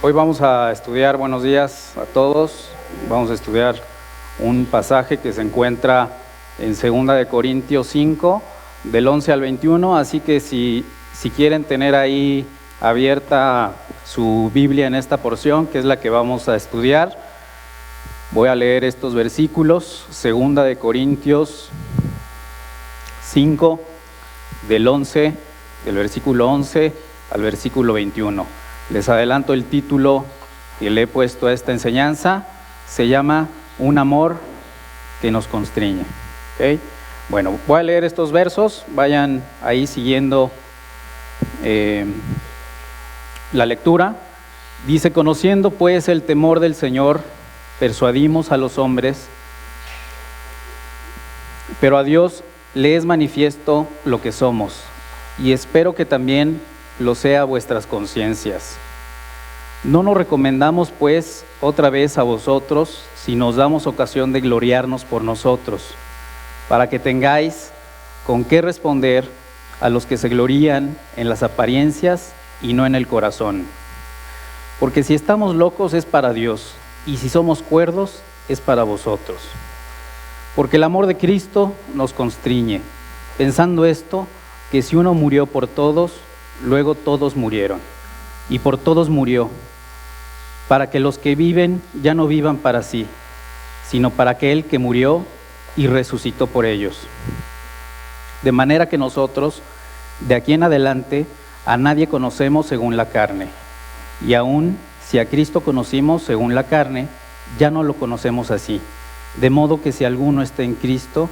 Hoy vamos a estudiar, buenos días a todos, vamos a estudiar un pasaje que se encuentra en 2 de Corintios 5, del 11 al 21, así que si quieren tener ahí abierta su Biblia en esta porción, que es la que vamos a estudiar, voy a leer estos versículos, 2 de Corintios 5, del versículo 11 al versículo 21. Les adelanto el título que le he puesto a esta enseñanza, se llama Un amor que nos constriñe. ¿Okay? Bueno, voy a leer estos versos, vayan ahí siguiendo la lectura. Dice: conociendo pues el temor del Señor, persuadimos a los hombres, pero a Dios le es manifiesto lo que somos, y espero que también lo sea vuestras conciencias. No nos recomendamos pues otra vez a vosotros, si nos damos ocasión de gloriarnos por nosotros, para que tengáis con qué responder a los que se glorían en las apariencias y no en el corazón. Porque si estamos locos es para Dios, y si somos cuerdos es para vosotros. Porque el amor de Cristo nos constriñe, pensando esto, que si uno murió por todos, luego todos murieron, y por todos murió, para que los que viven ya no vivan para sí, sino para aquel que murió y resucitó por ellos. De manera que nosotros, de aquí en adelante, a nadie conocemos según la carne, y aun si a Cristo conocimos según la carne, ya no lo conocemos así. De modo que si alguno está en Cristo,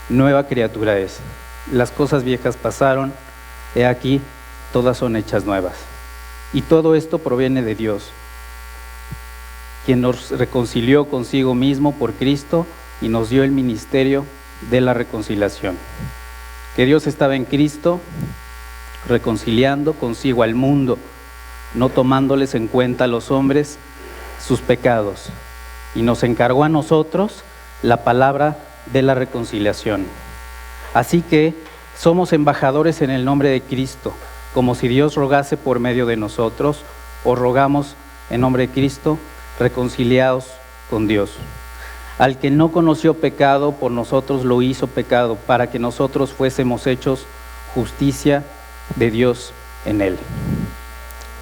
nueva criatura es. Las cosas viejas pasaron, he aquí, todas son hechas nuevas. Y todo esto proviene de Dios, quien nos reconcilió consigo mismo por Cristo y nos dio el ministerio de la reconciliación. Que Dios estaba en Cristo, reconciliando consigo al mundo, no tomándoles en cuenta a los hombres sus pecados, y nos encargó a nosotros la palabra de la reconciliación. Así que somos embajadores en el nombre de Cristo, como si Dios rogase por medio de nosotros, os rogamos en nombre de Cristo, reconciliados con Dios. Al que no conoció pecado, por nosotros lo hizo pecado, para que nosotros fuésemos hechos justicia de Dios en él.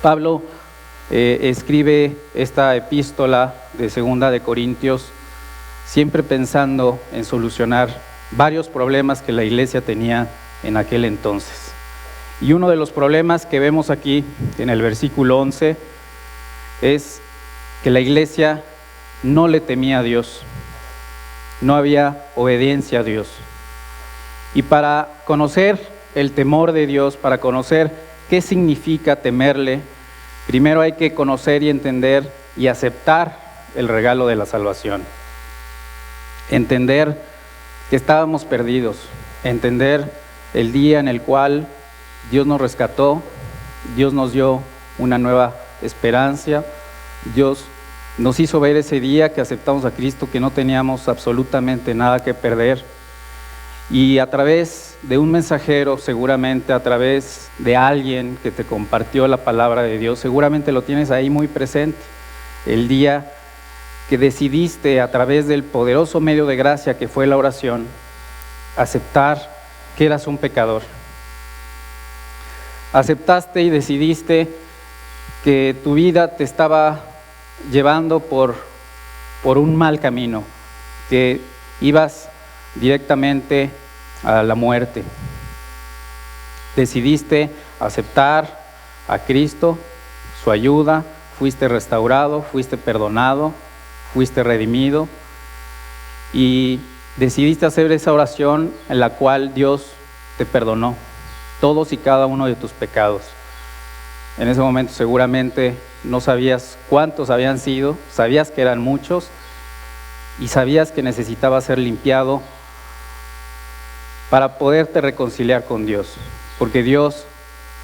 Pablo escribe esta epístola de 2 de Corintios, siempre pensando en solucionar varios problemas que la iglesia tenía en aquel entonces. Y uno de los problemas que vemos aquí en el versículo 11 es que la iglesia no le temía a Dios, no había obediencia a Dios. Y para conocer el temor de Dios, para conocer qué significa temerle, primero hay que conocer y entender y aceptar el regalo de la salvación. Entender que estábamos perdidos, entender el día en el cual Dios nos rescató, Dios nos dio una nueva esperanza, Dios nos hizo ver ese día que aceptamos a Cristo, que no teníamos absolutamente nada que perder, y a través de un mensajero, seguramente a través de alguien que te compartió la palabra de Dios, seguramente lo tienes ahí muy presente, el día que decidiste a través del poderoso medio de gracia que fue la oración, aceptar que eras un pecador. Aceptaste y decidiste que tu vida te estaba llevando por un mal camino, que ibas directamente a la muerte. Decidiste aceptar a Cristo, su ayuda, fuiste restaurado, fuiste perdonado, fuiste redimido, y decidiste hacer esa oración en la cual Dios te perdonó todos y cada uno de tus pecados. En ese momento seguramente no sabías cuántos habían sido, sabías que eran muchos y sabías que necesitaba ser limpiado para poderte reconciliar con Dios, porque Dios,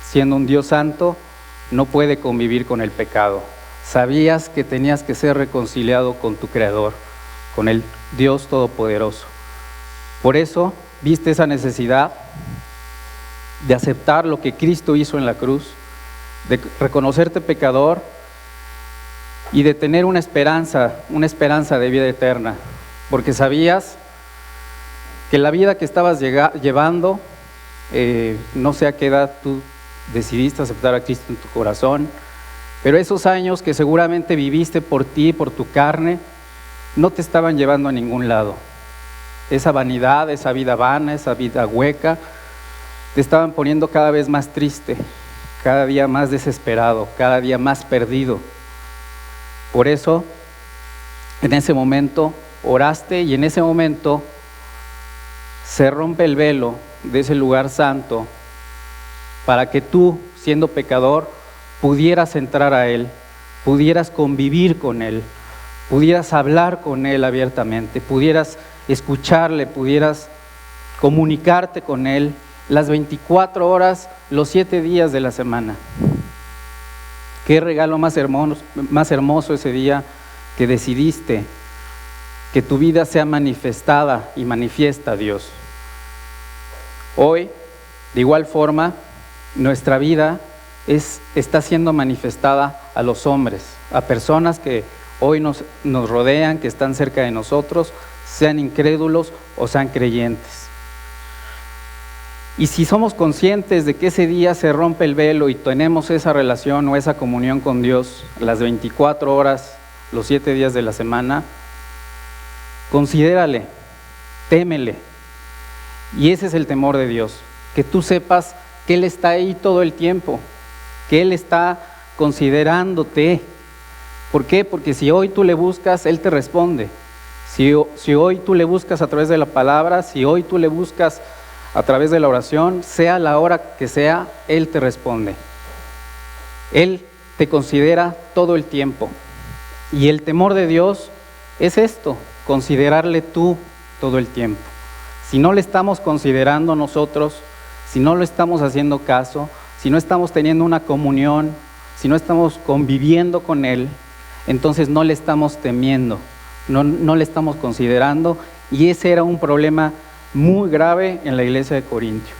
siendo un Dios santo, no puede convivir con el pecado. Sabías que tenías que ser reconciliado con tu Creador, con el Dios Todopoderoso. Por eso viste esa necesidad de aceptar lo que Cristo hizo en la cruz, de reconocerte pecador y de tener una esperanza de vida eterna, porque sabías que la vida que estabas llevando, no sé a qué edad tú decidiste aceptar a Cristo en tu corazón, pero esos años que seguramente viviste por ti, por tu carne, no te estaban llevando a ningún lado. Esa vanidad, esa vida vana, esa vida hueca, te estaban poniendo cada vez más triste, cada día más desesperado, cada día más perdido. Por eso, en ese momento oraste y en ese momento se rompe el velo de ese lugar santo para que tú, siendo pecador, pudieras entrar a Él, pudieras convivir con Él, pudieras hablar con Él abiertamente, pudieras escucharle, pudieras comunicarte con Él las 24 horas, los 7 días de la semana. Qué regalo más hermoso ese día que decidiste que tu vida sea manifestada y manifiesta a Dios. Hoy, de igual forma, nuestra vida está siendo manifestada a los hombres, a personas que hoy nos rodean, que están cerca de nosotros, sean incrédulos o sean creyentes. Y si somos conscientes de que ese día se rompe el velo y tenemos esa relación o esa comunión con Dios las 24 horas, los 7 días de la semana, considérale, témele. Y ese es el temor de Dios, que tú sepas que Él está ahí todo el tiempo, que Él está considerándote. ¿Por qué? Porque si hoy tú le buscas, Él te responde. Si hoy tú le buscas a través de la palabra, si hoy tú le buscas a través de la oración, sea la hora que sea, Él te responde. Él te considera todo el tiempo. Y el temor de Dios es esto, considerarle tú todo el tiempo. Si no le estamos considerando nosotros, si no lo estamos haciendo caso, si no estamos teniendo una comunión, si no estamos conviviendo con Él, entonces no le estamos temiendo, no le estamos considerando. Y ese era un problema muy grave en la iglesia de Corintio,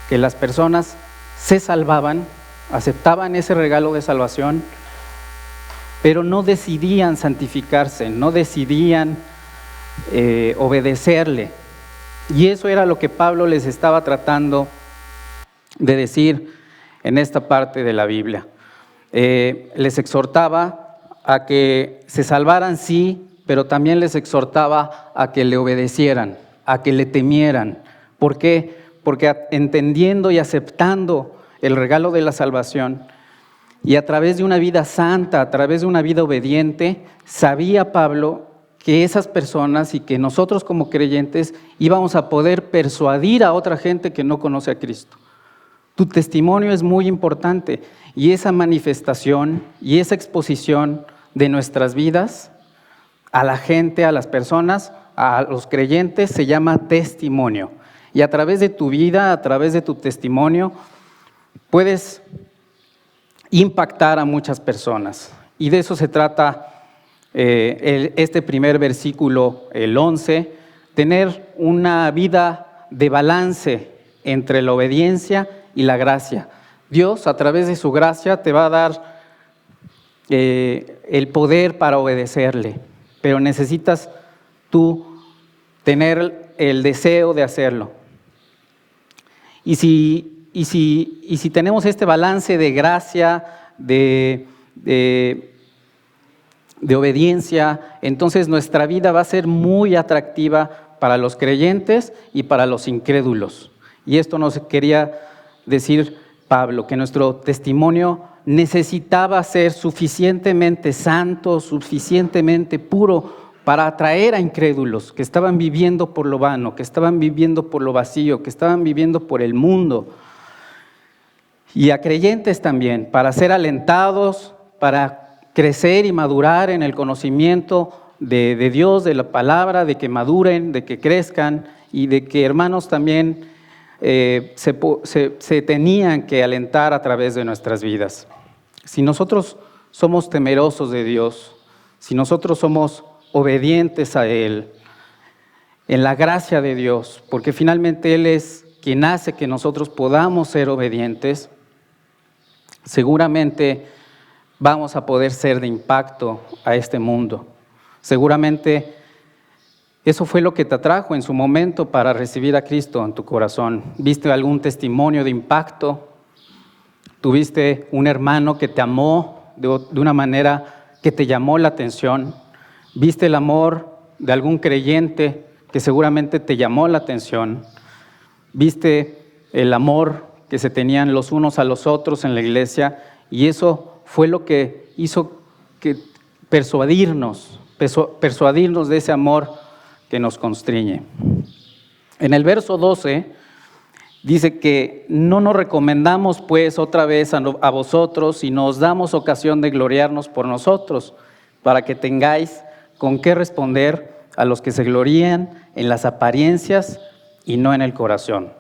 que las personas se salvaban, aceptaban ese regalo de salvación, pero no decidían santificarse, no decidían obedecerle. Y eso era lo que Pablo les estaba tratando de decir en esta parte de la Biblia. Les exhortaba a que se salvaran, sí, pero también les exhortaba a que le obedecieran, a que le temieran. ¿Por qué? Porque entendiendo y aceptando el regalo de la salvación y a través de una vida santa, a través de una vida obediente, sabía Pablo que esas personas y que nosotros como creyentes íbamos a poder persuadir a otra gente que no conoce a Cristo. Tu testimonio es muy importante y esa manifestación y esa exposición de nuestras vidas a la gente, a las personas, a los creyentes, se llama testimonio. Y a través de tu vida, a través de tu testimonio, puedes impactar a muchas personas. Y de eso se trata este primer versículo, el 11, tener una vida de balance entre la obediencia y la gracia. Dios, a través de su gracia, te va a dar el poder para obedecerle, pero necesitas tú tener el deseo de hacerlo. Y si tenemos este balance de gracia, de obediencia, entonces nuestra vida va a ser muy atractiva para los creyentes y para los incrédulos. Y esto nos quería decir Pablo, que nuestro testimonio necesitaba ser suficientemente santo, suficientemente puro para atraer a incrédulos que estaban viviendo por lo vano, que estaban viviendo por lo vacío, que estaban viviendo por el mundo. Y a creyentes también, para ser alentados, para crecer y madurar en el conocimiento de Dios, de la palabra, de que maduren, de que crezcan y de que hermanos también se tenían que alentar a través de nuestras vidas. Si nosotros somos temerosos de Dios, si nosotros somos obedientes a Él, en la gracia de Dios, porque finalmente Él es quien hace que nosotros podamos ser obedientes, seguramente vamos a poder ser de impacto a este mundo. Seguramente eso fue lo que te atrajo en su momento para recibir a Cristo en tu corazón. ¿Viste algún testimonio de impacto? ¿Tuviste un hermano que te amó de una manera que te llamó la atención? ¿Viste el amor de algún creyente que seguramente te llamó la atención? ¿Viste el amor que se tenían los unos a los otros en la iglesia? Y eso fue lo que hizo que persuadirnos de ese amor que nos constriñe. En el verso 12 dice que no nos recomendamos pues otra vez a vosotros, sino os damos ocasión de gloriarnos por nosotros, para que tengáis con qué responder a los que se glorían en las apariencias y no en el corazón.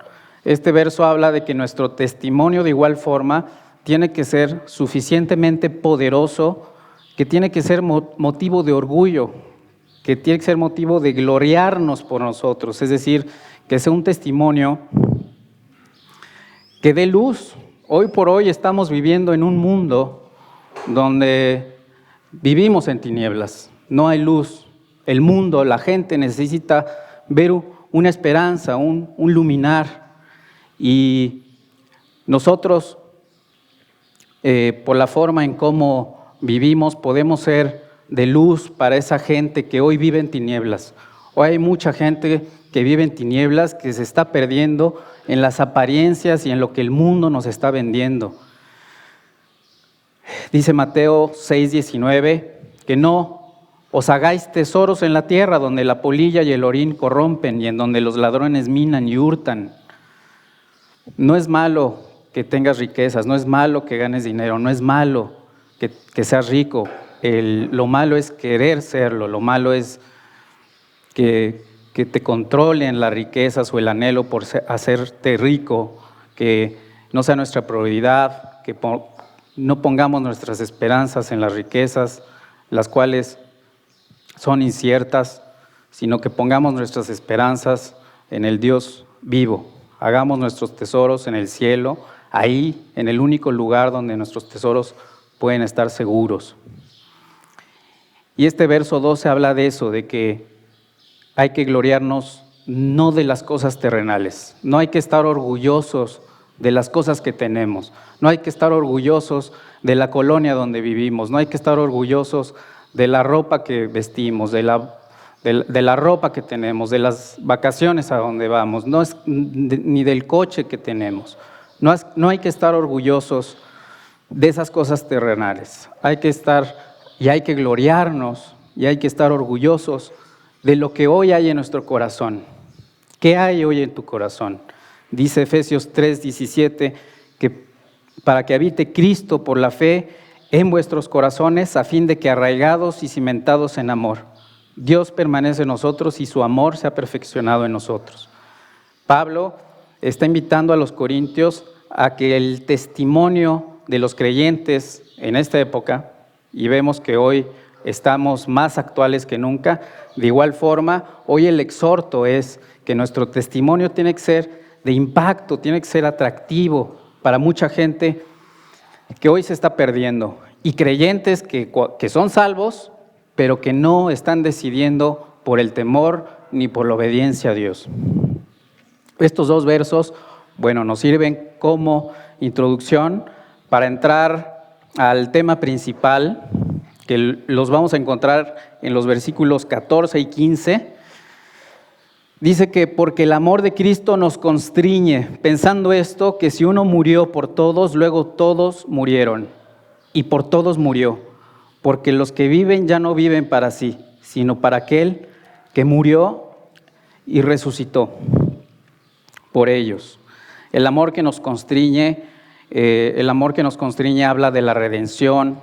Este verso habla de que nuestro testimonio de igual forma tiene que ser suficientemente poderoso, que tiene que ser motivo de orgullo, que tiene que ser motivo de gloriarnos por nosotros, es decir, que sea un testimonio que dé luz. Hoy por hoy estamos viviendo en un mundo donde vivimos en tinieblas, no hay luz. El mundo, la gente necesita ver una esperanza, un luminar. Y nosotros, por la forma en cómo vivimos, podemos ser de luz para esa gente que hoy vive en tinieblas. Hoy hay mucha gente que vive en tinieblas, que se está perdiendo en las apariencias y en lo que el mundo nos está vendiendo. Dice Mateo 6:19, que no os hagáis tesoros en la tierra, donde la polilla y el orín corrompen y en donde los ladrones minan y hurtan. No es malo que tengas riquezas, no es malo que ganes dinero, no es malo que seas rico. Lo malo es querer serlo, lo malo es que te controlen las riquezas o el anhelo por hacerte rico, que no sea nuestra prioridad, que no pongamos nuestras esperanzas en las riquezas, las cuales son inciertas, sino que pongamos nuestras esperanzas en el Dios vivo. Hagamos nuestros tesoros en el cielo, ahí, en el único lugar donde nuestros tesoros pueden estar seguros. Y este verso 12 habla de eso, de que hay que gloriarnos no de las cosas terrenales, no hay que estar orgullosos de las cosas que tenemos, no hay que estar orgullosos de la colonia donde vivimos, no hay que estar orgullosos de la ropa que vestimos, de la ropa que tenemos, de las vacaciones a donde vamos, ni del coche que tenemos. No hay que estar orgullosos de esas cosas terrenales. Hay que gloriarnos y hay que estar orgullosos de lo que hoy hay en nuestro corazón. ¿Qué hay hoy en tu corazón? Dice Efesios 3:17 que para que habite Cristo por la fe en vuestros corazones, a fin de que arraigados y cimentados en amor, Dios permanece en nosotros y su amor se ha perfeccionado en nosotros. Pablo está invitando a los corintios a que el testimonio de los creyentes en esta época, y vemos que hoy estamos más actuales que nunca, de igual forma, hoy el exhorto es que nuestro testimonio tiene que ser de impacto, tiene que ser atractivo para mucha gente que hoy se está perdiendo, y creyentes que son salvos, pero que no están decidiendo por el temor ni por la obediencia a Dios. Estos dos versos, nos sirven como introducción para entrar al tema principal, que los vamos a encontrar en los versículos 14 y 15. Dice que porque el amor de Cristo nos constriñe, pensando esto, que si uno murió por todos, luego todos murieron, y por todos murió, porque los que viven ya no viven para sí, sino para aquel que murió y resucitó por ellos. El amor que nos constriñe habla de la redención.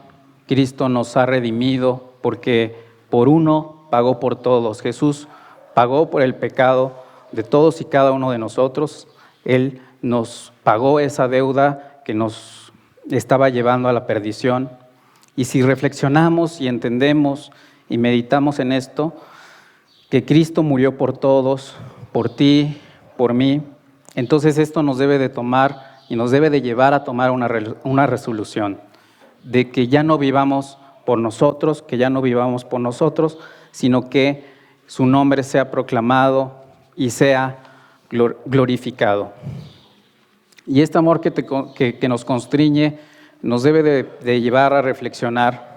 Cristo nos ha redimido porque por uno pagó por todos. Jesús pagó por el pecado de todos y cada uno de nosotros. Él nos pagó esa deuda que nos estaba llevando a la perdición. Y si reflexionamos y entendemos y meditamos en esto, que Cristo murió por todos, por ti, por mí, entonces esto nos debe de tomar y nos debe de llevar a tomar una resolución. de que ya no vivamos por nosotros, sino que su nombre sea proclamado y sea glorificado. Y este amor que nos constriñe nos debe de llevar a reflexionar,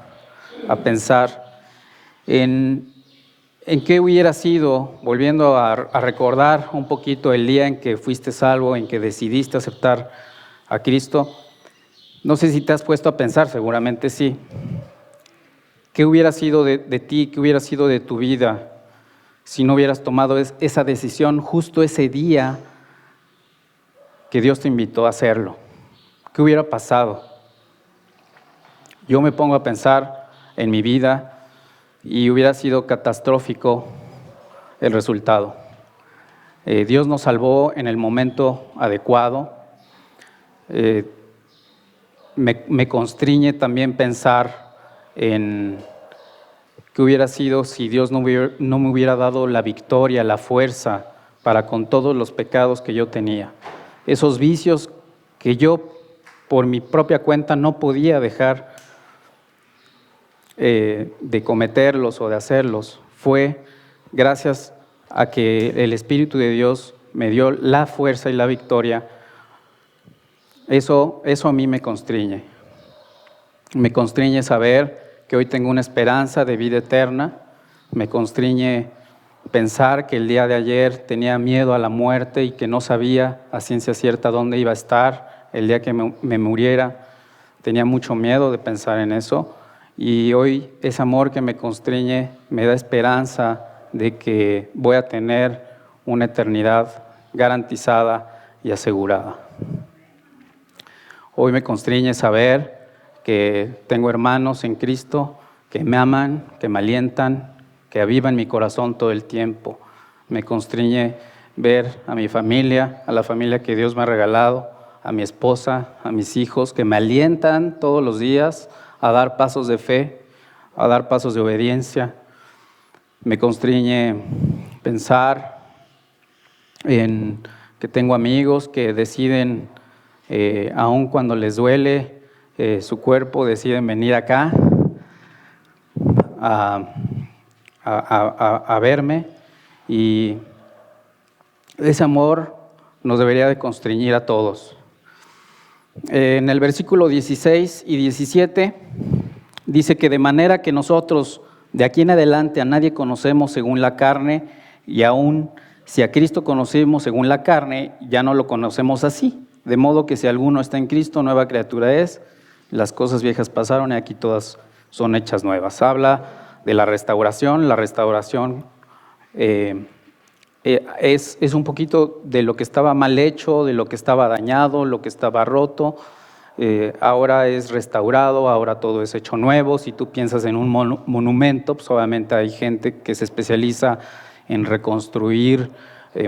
a pensar en qué hubiera sido, volviendo a recordar un poquito el día en que fuiste salvo, en que decidiste aceptar a Cristo. No sé si te has puesto a pensar, seguramente sí. ¿Qué hubiera sido de ti, qué hubiera sido de tu vida si no hubieras tomado esa decisión justo ese día que Dios te invitó a hacerlo? ¿Qué hubiera pasado? Yo me pongo a pensar en mi vida y hubiera sido catastrófico el resultado. Dios nos salvó en el momento adecuado. Me constriñe también pensar en qué hubiera sido si Dios no me hubiera dado la victoria, la fuerza para con todos los pecados que yo tenía. Esos vicios que yo por mi propia cuenta no podía dejar de cometerlos o de hacerlos. Fue gracias a que el Espíritu de Dios me dio la fuerza y la victoria. Eso a mí me constriñe. Me constriñe saber que hoy tengo una esperanza de vida eterna. Me constriñe pensar que el día de ayer tenía miedo a la muerte y que no sabía a ciencia cierta dónde iba a estar el día que me muriera. Tenía mucho miedo de pensar en eso. Y hoy ese amor que me constriñe me da esperanza de que voy a tener una eternidad garantizada y asegurada. Hoy me constriñe saber que tengo hermanos en Cristo que me aman, que me alientan, que avivan mi corazón todo el tiempo. Me constriñe ver a mi familia, a la familia que Dios me ha regalado, a mi esposa, a mis hijos, que me alientan todos los días a dar pasos de fe, a dar pasos de obediencia. Me constriñe pensar en que tengo amigos que deciden, aun cuando les duele su cuerpo, deciden venir acá a verme, y ese amor nos debería de constreñir a todos. En el versículo 16 y 17 dice que de manera que nosotros de aquí en adelante a nadie conocemos según la carne, y aún si a Cristo conocemos según la carne, ya no lo conocemos así. De modo que si alguno está en Cristo, nueva criatura es, las cosas viejas pasaron y aquí todas son hechas nuevas. Habla de la restauración. La restauración es un poquito de lo que estaba mal hecho, de lo que estaba dañado, lo que estaba roto. Ahora es restaurado, ahora todo es hecho nuevo. Si tú piensas en un monumento, pues obviamente hay gente que se especializa en reconstruir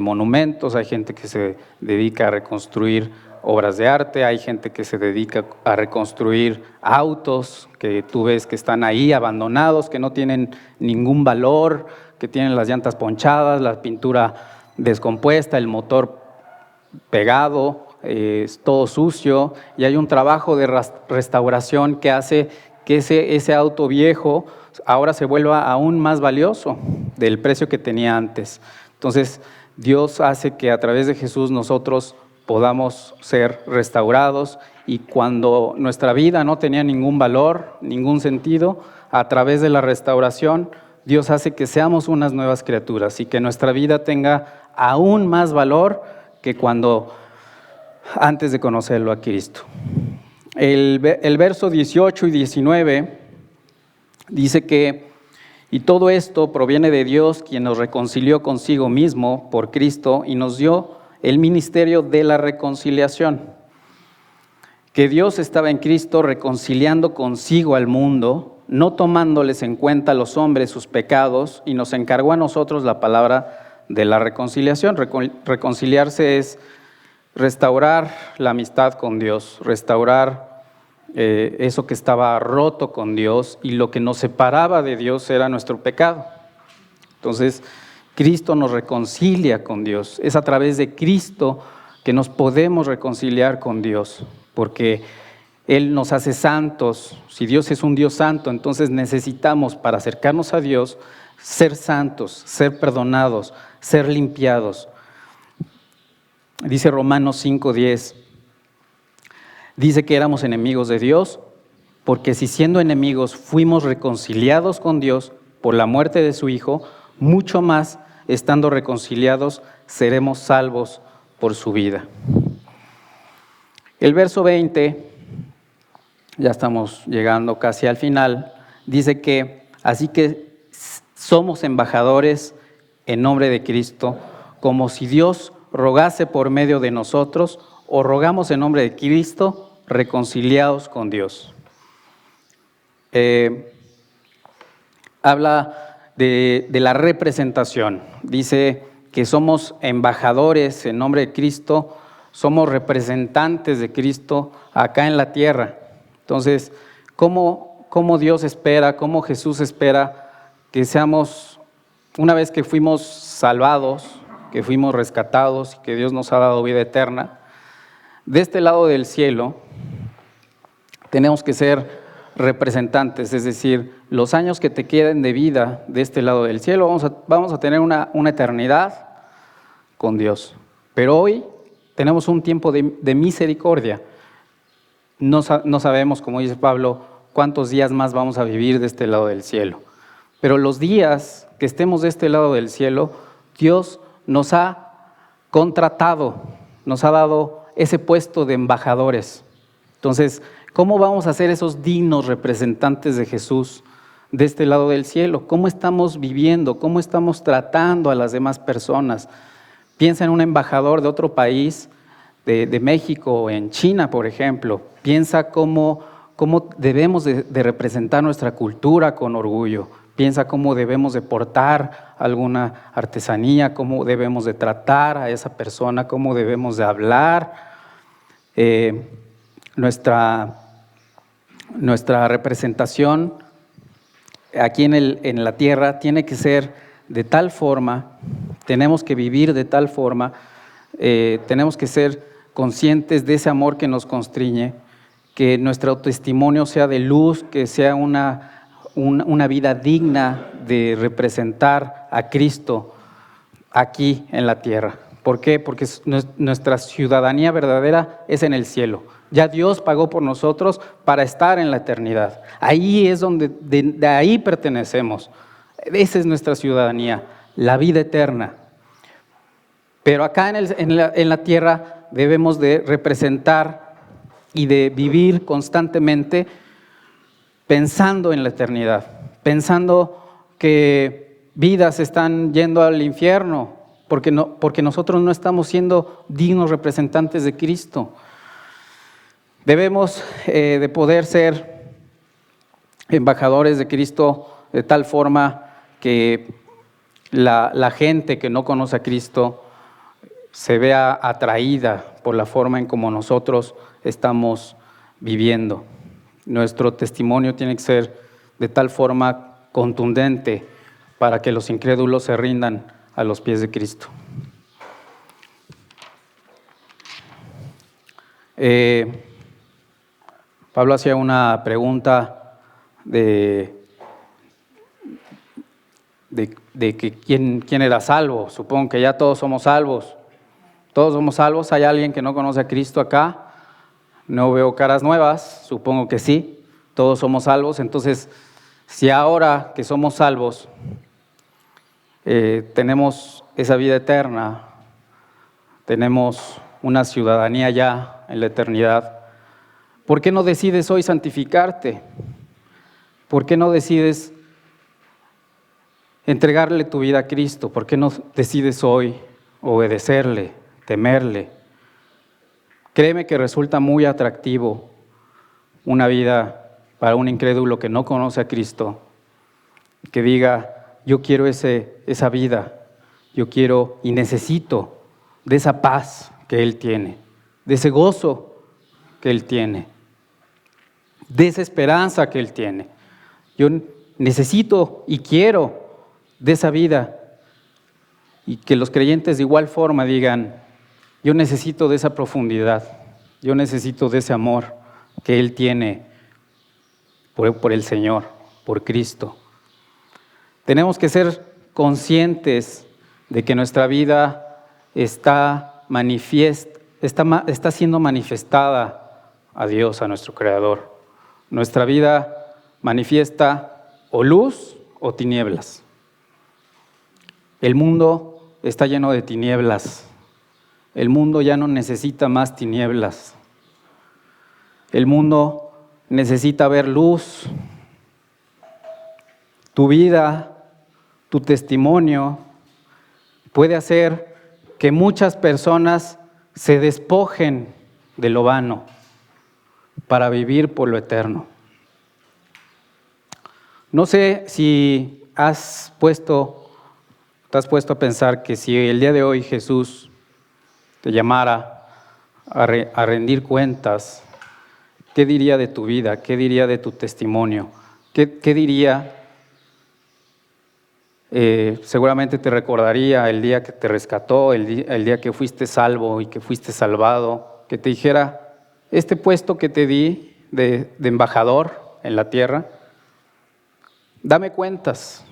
monumentos, hay gente que se dedica a reconstruir obras de arte, hay gente que se dedica a reconstruir autos que tú ves que están ahí abandonados, que no tienen ningún valor, que tienen las llantas ponchadas, la pintura descompuesta, el motor pegado, es todo sucio, y hay un trabajo de restauración que hace que ese auto viejo ahora se vuelva aún más valioso del precio que tenía antes. Entonces, Dios hace que a través de Jesús nosotros podamos ser restaurados, y cuando nuestra vida no tenía ningún valor, ningún sentido, a través de la restauración, Dios hace que seamos unas nuevas criaturas y que nuestra vida tenga aún más valor que cuando antes de conocerlo a Cristo. El verso 18 y 19 dice que y todo esto proviene de Dios, quien nos reconcilió consigo mismo por Cristo y nos dio el ministerio de la reconciliación. Que Dios estaba en Cristo reconciliando consigo al mundo, no tomándoles en cuenta a los hombres sus pecados, y nos encargó a nosotros la palabra de la reconciliación. Reconciliarse es restaurar la amistad con Dios, restaurar eso que estaba roto con Dios, y lo que nos separaba de Dios era nuestro pecado. Entonces, Cristo nos reconcilia con Dios. Es a través de Cristo que nos podemos reconciliar con Dios, porque Él nos hace santos. Si Dios es un Dios santo, entonces necesitamos, para acercarnos a Dios, ser santos, ser perdonados, ser limpiados. Dice Romanos 5:10, dice que éramos enemigos de Dios, porque si siendo enemigos fuimos reconciliados con Dios por la muerte de su Hijo, mucho más, estando reconciliados, seremos salvos por su vida. El verso 20, ya estamos llegando casi al final, dice que así que somos embajadores en nombre de Cristo, como si Dios rogase por medio de nosotros, o rogamos en nombre de Cristo, reconciliados con Dios. Habla de la representación. Dice que somos embajadores en nombre de Cristo, somos representantes de Cristo acá en la tierra. Entonces, ¿cómo Dios espera, cómo Jesús espera que seamos, una vez que fuimos salvados, que fuimos rescatados y que Dios nos ha dado vida eterna, de este lado del cielo tenemos que ser representantes, es decir, los años que te queden de vida de este lado del cielo, vamos a tener una eternidad con Dios. Pero hoy tenemos un tiempo de misericordia. No sabemos, como dice Pablo, cuántos días más vamos a vivir de este lado del cielo. Pero los días que estemos de este lado del cielo, Dios nos ha contratado, nos ha dado ese puesto de embajadores. Entonces, ¿cómo vamos a ser esos dignos representantes de Jesús de este lado del cielo? ¿Cómo estamos viviendo? ¿Cómo estamos tratando a las demás personas? Piensa en un embajador de otro país, de México, en China, por ejemplo. Piensa cómo debemos de representar nuestra cultura con orgullo. Piensa cómo debemos de portar alguna artesanía, cómo debemos de tratar a esa persona, cómo debemos de hablar. Nuestra representación aquí en la tierra tiene que ser de tal forma, tenemos que vivir de tal forma, tenemos que ser conscientes de ese amor que nos constriñe, que nuestro testimonio sea de luz, que sea una vida digna de representar a Cristo aquí en la tierra. ¿Por qué? Porque nuestra ciudadanía verdadera es en el cielo. Ya Dios pagó por nosotros para estar en la eternidad. Ahí es donde, de ahí pertenecemos. Esa es nuestra ciudadanía, la vida eterna. Pero acá en la tierra debemos de representar y de vivir constantemente pensando en la eternidad, pensando que vidas están yendo al infierno porque nosotros no estamos siendo dignos representantes de Cristo. Debemos de poder ser embajadores de Cristo de tal forma que la gente que no conoce a Cristo se vea atraída por la forma en como nosotros estamos viviendo. Nuestro testimonio tiene que ser de tal forma contundente para que los incrédulos se rindan a los pies de Cristo. Pablo hacía una pregunta de que quién era salvo. Supongo que ya todos somos salvos. Todos somos salvos. ¿Hay alguien que no conoce a Cristo acá? No veo caras nuevas, supongo que sí. Todos somos salvos. Entonces, si ahora que somos salvos tenemos esa vida eterna, tenemos una ciudadanía ya en la eternidad, ¿por qué no decides hoy santificarte? ¿Por qué no decides entregarle tu vida a Cristo? ¿Por qué no decides hoy obedecerle, temerle? Créeme que resulta muy atractivo una vida para un incrédulo que no conoce a Cristo, que diga, yo quiero esa vida, yo quiero y necesito de esa paz que Él tiene, de ese gozo que Él tiene, de esa esperanza que Él tiene. Yo necesito y quiero de esa vida, y que los creyentes de igual forma digan, yo necesito de esa profundidad, yo necesito de ese amor, que Él tiene por el Señor, por Cristo. Tenemos que ser conscientes de que nuestra vida está siendo manifestada a Dios, a nuestro Creador. Nuestra vida manifiesta o luz o tinieblas. El mundo está lleno de tinieblas. El mundo ya no necesita más tinieblas. El mundo necesita ver luz. Tu vida, tu testimonio puede hacer que muchas personas se despojen de lo vano para vivir por lo eterno. No sé si te has puesto a pensar que si el día de hoy Jesús te llamara a rendir cuentas, ¿qué diría de tu vida? ¿Qué diría de tu testimonio? ¿Qué diría? Seguramente te recordaría el día que te rescató, el día que fuiste salvo y que fuiste salvado, que te dijera, este puesto que te di de embajador en la tierra, dame cuentas.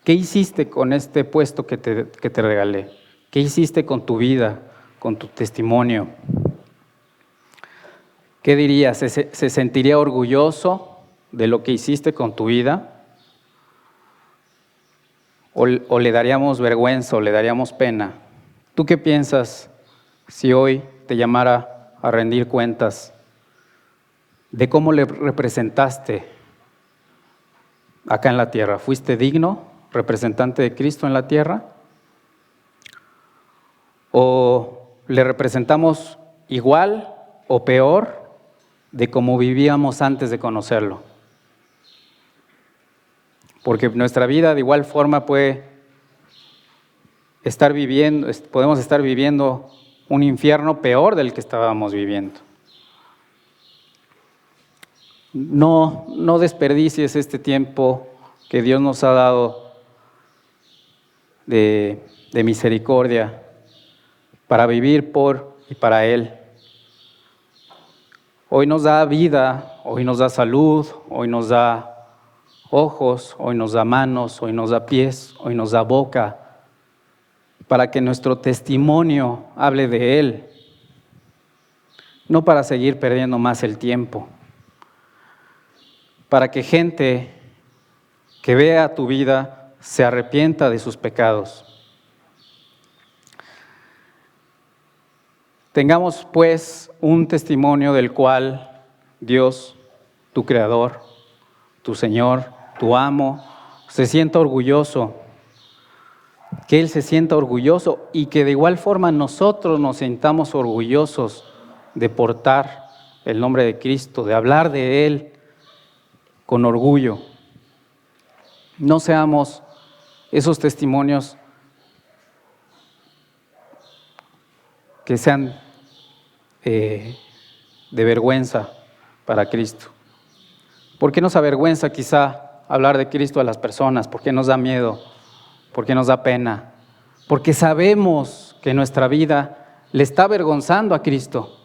¿Qué hiciste con este puesto que te regalé? ¿Qué hiciste con tu vida, con tu testimonio? ¿Qué dirías? ¿Se sentiría orgulloso de lo que hiciste con tu vida? ¿O le daríamos vergüenza o le daríamos pena? ¿Tú qué piensas si hoy te llamara a rendir cuentas de cómo le representaste acá en la tierra? ¿Fuiste digno representante de Cristo en la tierra? ¿O le representamos igual o peor de cómo vivíamos antes de conocerlo? Porque nuestra vida de igual forma podemos estar viviendo un infierno peor del que estábamos viviendo. No desperdicies este tiempo que Dios nos ha dado de misericordia para vivir por y para Él. Hoy nos da vida, hoy nos da salud, hoy nos da ojos, hoy nos da manos, hoy nos da pies, hoy nos da boca, para que nuestro testimonio hable de Él, no para seguir perdiendo más el tiempo, para que gente que vea tu vida se arrepienta de sus pecados. Tengamos pues un testimonio del cual Dios, tu Creador, tu Señor, tu amo, se sienta orgulloso, que Él se sienta orgulloso y que de igual forma nosotros nos sintamos orgullosos de portar el nombre de Cristo, de hablar de Él con orgullo. No seamos esos testimonios que sean de vergüenza para Cristo. ¿Por qué nos avergüenza quizá hablar de Cristo a las personas? ¿Por qué nos da miedo? ¿Por qué nos da pena? Porque sabemos que nuestra vida le está avergonzando a Cristo.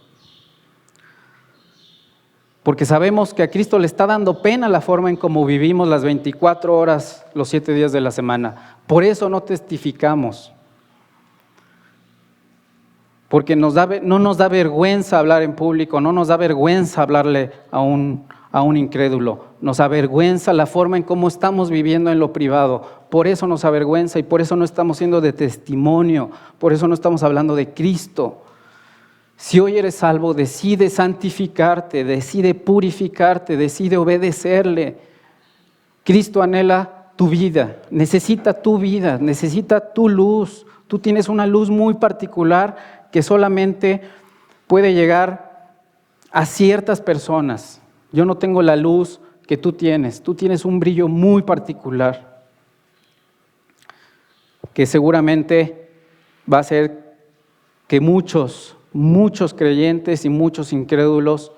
Porque sabemos que a Cristo le está dando pena la forma en cómo vivimos las 24 horas, los 7 días de la semana. Por eso no testificamos. Porque no nos da vergüenza hablar en público, no nos da vergüenza hablarle a un incrédulo. Nos avergüenza la forma en cómo estamos viviendo en lo privado. Por eso nos avergüenza y por eso no estamos siendo de testimonio, por eso no estamos hablando de Cristo. Si hoy eres salvo, decide santificarte, decide purificarte, decide obedecerle. Cristo anhela tu vida, necesita tu luz. Tú tienes una luz muy particular que solamente puede llegar a ciertas personas. Yo no tengo la luz que tú tienes un brillo muy particular que seguramente va a hacer que muchos creyentes y muchos incrédulos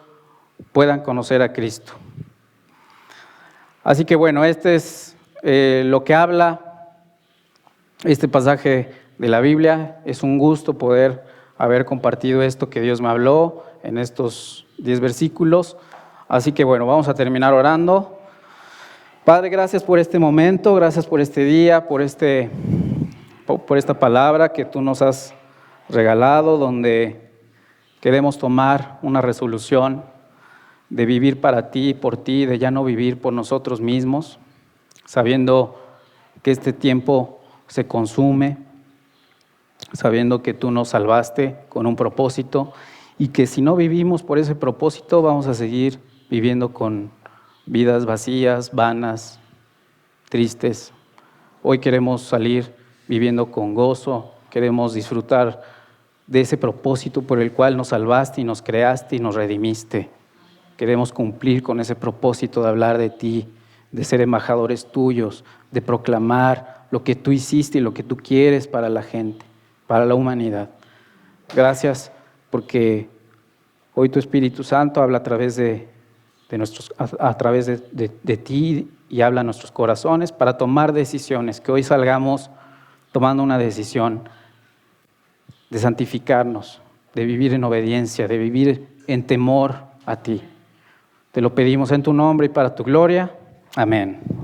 puedan conocer a Cristo. Así que bueno, este es lo que habla este pasaje de la Biblia. Es un gusto poder haber compartido esto que Dios me habló en estos 10 versículos. Así que bueno, vamos a terminar orando. Padre, gracias por este momento, gracias por este día, por esta palabra que tú nos has regalado, donde queremos tomar una resolución de vivir para ti y por ti, de ya no vivir por nosotros mismos, sabiendo que este tiempo se consume, sabiendo que tú nos salvaste con un propósito y que si no vivimos por ese propósito vamos a seguir viviendo con vidas vacías, vanas, tristes. Hoy queremos salir viviendo con gozo, queremos disfrutar de ese propósito por el cual nos salvaste y nos creaste y nos redimiste. Queremos cumplir con ese propósito de hablar de ti, de ser embajadores tuyos, de proclamar lo que tú hiciste y lo que tú quieres para la gente, para la humanidad. Gracias porque hoy tu Espíritu Santo habla a través de ti y habla a nuestros corazones para tomar decisiones, que hoy salgamos tomando una decisión de santificarnos, de vivir en obediencia, de vivir en temor a ti. Te lo pedimos en tu nombre y para tu gloria. Amén.